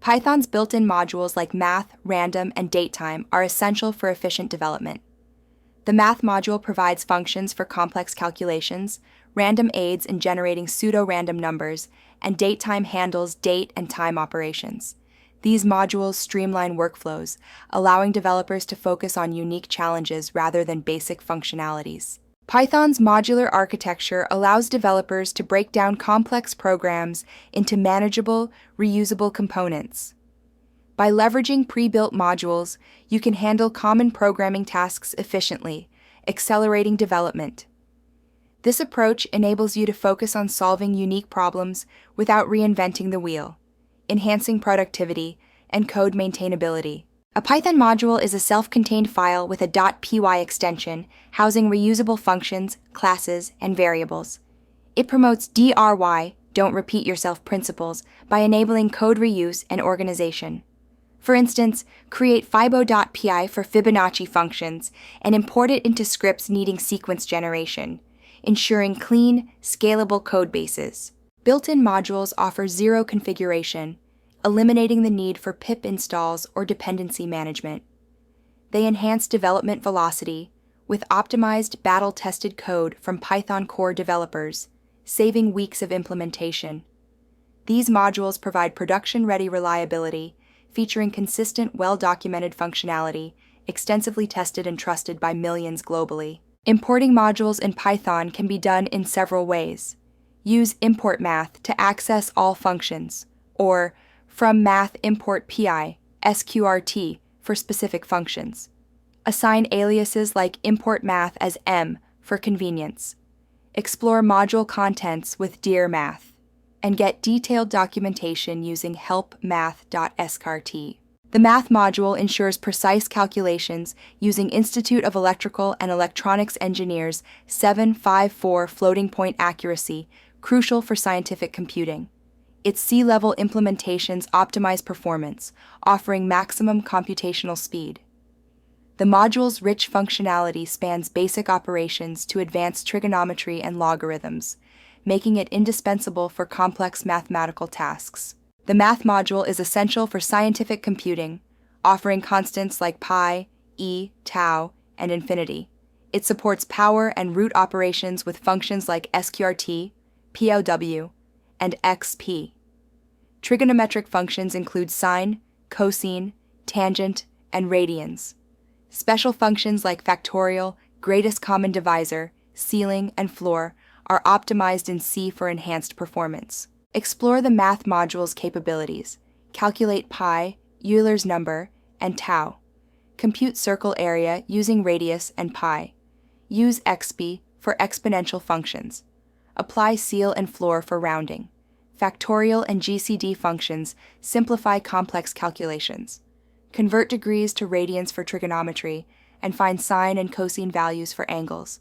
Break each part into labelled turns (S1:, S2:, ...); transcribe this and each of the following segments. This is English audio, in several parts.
S1: Python's built-in modules like math, random, and datetime are essential for efficient development. The math module provides functions for complex calculations, random aids in generating pseudo-random numbers, and datetime handles date and time operations. These modules streamline workflows, allowing developers to focus on unique challenges rather than basic functionalities. Python's modular architecture allows developers to break down complex programs into manageable, reusable components. By leveraging pre-built modules, you can handle common programming tasks efficiently, accelerating development. This approach enables you to focus on solving unique problems without reinventing the wheel, enhancing productivity and code maintainability. A Python module is a self-contained file with a .py extension housing reusable functions, classes, and variables. It promotes DRY, don't repeat yourself principles, by enabling code reuse and organization. For instance, create fibo.py for Fibonacci functions and import it into scripts needing sequence generation, ensuring clean, scalable code bases. Built-in modules offer zero configuration, eliminating the need for pip installs or dependency management. They enhance development velocity with optimized, battle-tested code from Python core developers, saving weeks of implementation. These modules provide production-ready reliability, featuring consistent, well-documented functionality, extensively tested and trusted by millions globally. Importing modules in Python can be done in several ways. Use import math to access all functions, or from math import pi, sqrt, for specific functions. Assign aliases like import math as m for convenience. Explore module contents with dir math, and get detailed documentation using helpmath.sqrt. The math module ensures precise calculations using Institute of Electrical and Electronics Engineers 754 floating point accuracy, crucial for scientific computing. Its C-level implementations optimize performance, offering maximum computational speed. The module's rich functionality spans basic operations to advanced trigonometry and logarithms, making it indispensable for complex mathematical tasks. The math module is essential for scientific computing, offering constants like pi, e, tau, and infinity. It supports power and root operations with functions like sqrt, pow, and xp. Trigonometric functions include sine, cosine, tangent, and radians. Special functions like factorial, greatest common divisor, ceiling, and floor are optimized in C for enhanced performance. Explore the math module's capabilities. Calculate pi, Euler's number, and tau. Compute circle area using radius and pi. Use exp for exponential functions. Apply ceil and floor for rounding. Factorial and GCD functions simplify complex calculations. Convert degrees to radians for trigonometry, and find sine and cosine values for angles.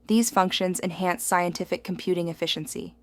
S1: These functions enhance scientific computing efficiency.